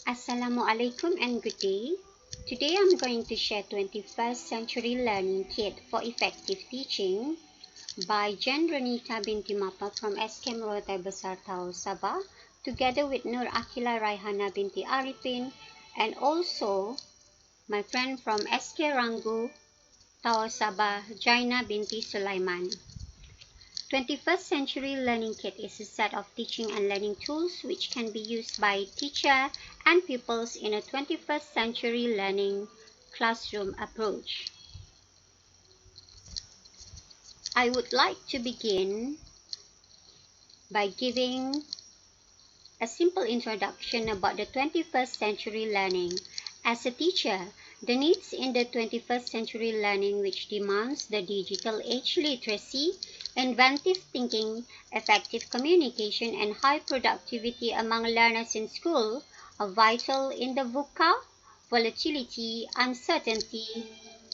Assalamualaikum and good day. Today I'm going to share 21st Century Learning Kit for Effective Teaching by Renita binti Mappah from SK Merotai Besar Tau Sabah, together with Nur Aqilah Raihanah binti Aripin, and also my friend from SK Ranggu Tau Sabah, Jainah binti Sulaiman. 21st Century Learning Kit is a set of teaching and learning tools which can be used by teacher and pupils in a 21st century learning classroom approach. I would like to begin by giving a simple introduction about the 21st century learning. As a teacher, the needs in the 21st century learning, which demands the digital age literacy, inventive thinking, effective communication, and high productivity among learners in school, are vital in the VUCA, volatility, uncertainty,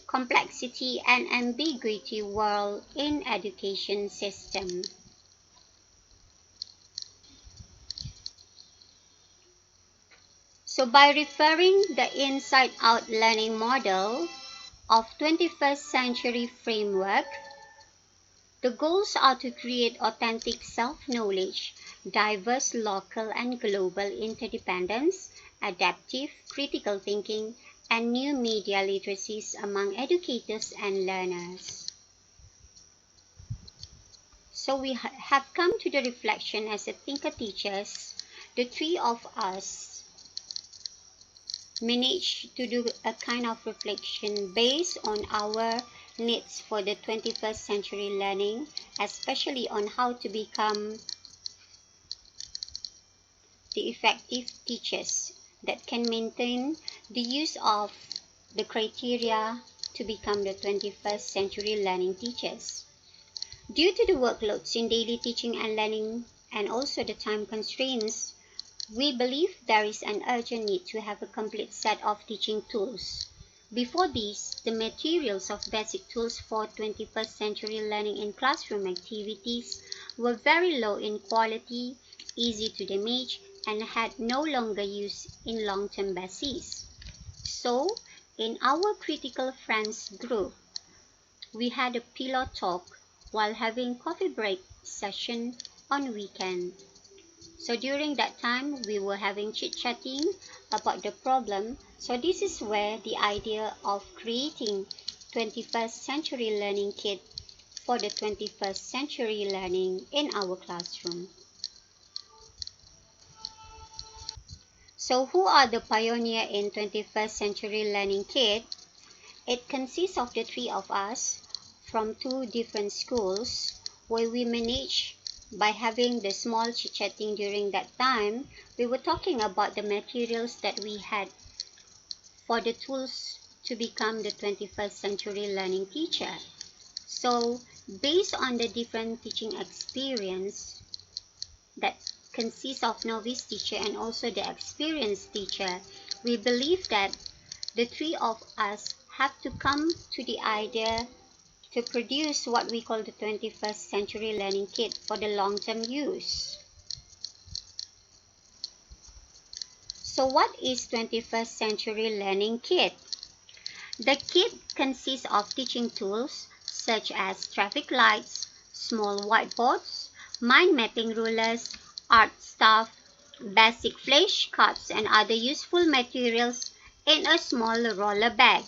complexity, and ambiguity world in education system. So by referring the inside-out learning model of 21st century framework, the goals are to create authentic self-knowledge, diverse local and global interdependence, adaptive critical thinking, and new media literacies among educators and learners. So we have come to the reflection as a thinker teachers. The three of us managed to do a kind of reflection based on our needs for the 21st century learning, especially on how to become the effective teachers that can maintain the use of the criteria to become the 21st century learning teachers. Due to the workloads in daily teaching and learning and also the time constraints, we believe there is an urgent need to have a complete set of teaching tools. Before this, the materials of basic tools for 21st century learning in classroom activities were very low in quality, easy to damage, and had no longer use in long-term basis. So, in our Critical Friends group, we had a pillow talk while having coffee break session on weekend. So during that time, we were having chit-chatting about the problem. So this is where the idea of creating 21st century learning kit for the 21st century learning in our classroom. So who are the pioneer in 21st century learning kit? It consists of the three of us from two different schools where we manage. By having the small chit-chatting during that time, we were talking about the materials that we had for the tools to become the 21st century learning teacher. So, based on the different teaching experience that consists of novice teacher and also the experienced teacher, we believe that the three of us have to come to the idea to produce what we call the 21st century learning kit for the long-term use. So what is 21st century learning kit? The kit consists of teaching tools such as traffic lights, small whiteboards, mind mapping rulers, art stuff, basic flashcards, and other useful materials in a small roller bag.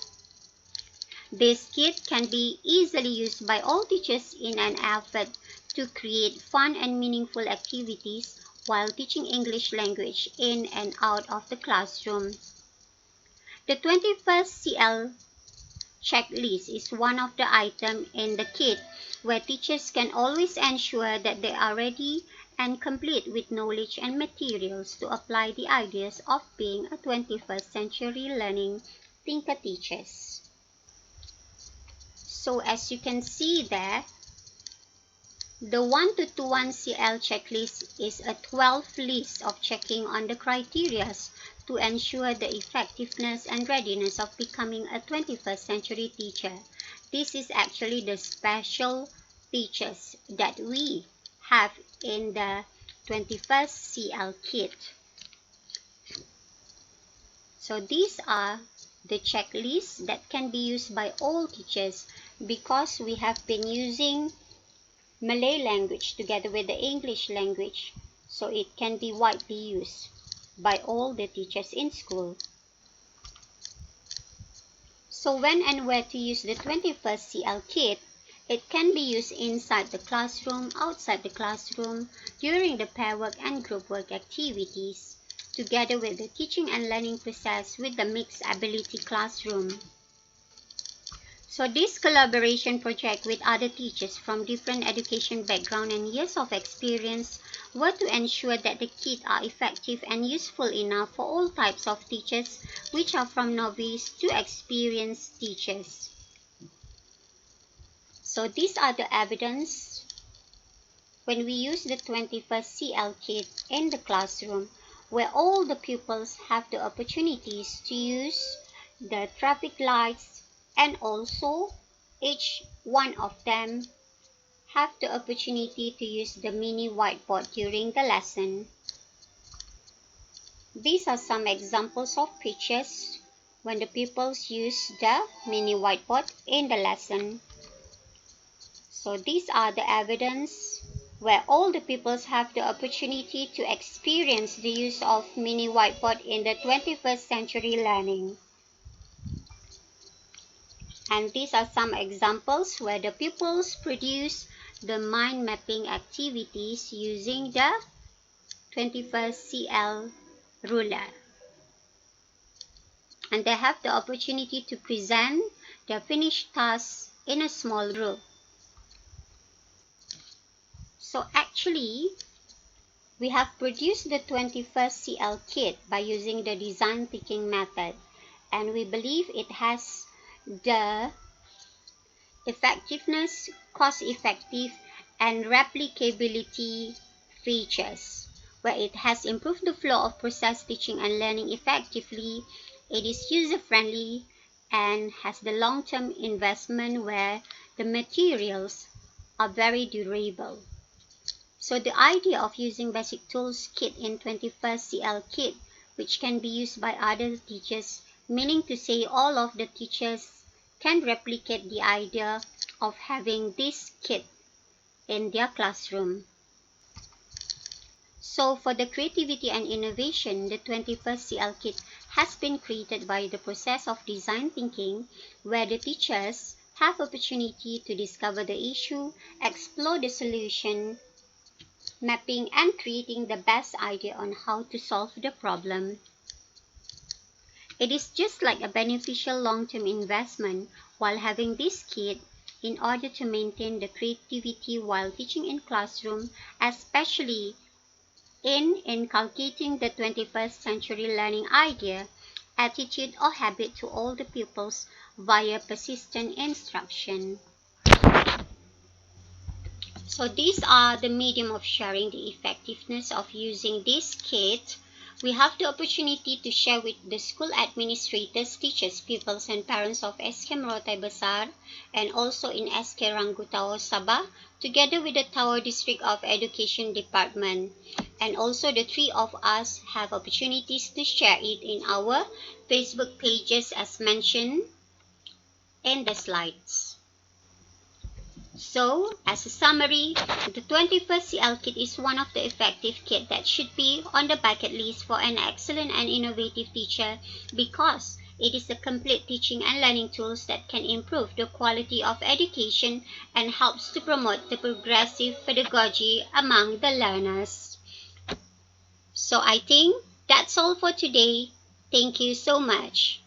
This kit can be easily used by all teachers in an effort to create fun and meaningful activities while teaching English language in and out of the classroom. The 21st CL checklist is one of the items in the kit where teachers can always ensure that they are ready and complete with knowledge and materials to apply the ideas of being a 21st century learning thinker teachers. So as you can see there, the 1-to-1 CL checklist is a 12 list of checking on the criteria to ensure the effectiveness and readiness of becoming a 21st century teacher. This is actually the special features that we have in the 21st CL kit. So these are the checklists that can be used by all teachers because we have been using Malay language together with the English language, so it can be widely used by all the teachers in school. So when and where to use the 21st CL kit, it can be used inside the classroom, outside the classroom, during the pair work and group work activities, together with the teaching and learning process with the mixed ability classroom. So this collaboration project with other teachers from different education background and years of experience were to ensure that the kits are effective and useful enough for all types of teachers, which are from novice to experienced teachers. So these are the evidence when we use the 21st CL kit in the classroom, where all the pupils have the opportunities to use the traffic lights, and also each one of them have the opportunity to use the mini whiteboard during the lesson. These are some examples of pictures when the pupils use the mini whiteboard in the lesson. So these are the evidence where all the pupils have the opportunity to experience the use of mini whiteboard in the 21st century learning. And these are some examples where the pupils produce the mind mapping activities using the 21st CL ruler. And they have the opportunity to present their finished tasks in a small group. So actually, we have produced the 21st CL kit by using the design thinking method, and we believe it has the effectiveness, cost-effective, and replicability features, where it has improved the flow of process teaching and learning effectively. It is user-friendly and has the long-term investment where the materials are very durable. So the idea of using basic tools kit in 21st CL kit, which can be used by other teachers, meaning to say all of the teachers can replicate the idea of having this kit in their classroom. So for the creativity and innovation, the 21st CL kit has been created by the process of design thinking, where the teachers have opportunity to discover the issue, explore the solution, mapping and creating the best idea on how to solve the problem. It is just like a beneficial long-term investment while having this kit in order to maintain the creativity while teaching in classroom, especially in inculcating the 21st century learning idea, attitude or habit to all the pupils via persistent instruction. So these are the medium of sharing the effectiveness of using this kit. We have the opportunity to share with the school administrators, teachers, pupils, and parents of SK Morotai Besar and also in SK Ranggutao Sabah, together with the Tower District of Education Department. And also the three of us have opportunities to share it in our Facebook pages as mentioned in the slides. So, as a summary, the 21st CL kit is one of the effective kits that should be on the bucket list for an excellent and innovative teacher because it is a complete teaching and learning tools that can improve the quality of education and helps to promote the progressive pedagogy among the learners. So I think that's all for today. Thank you so much.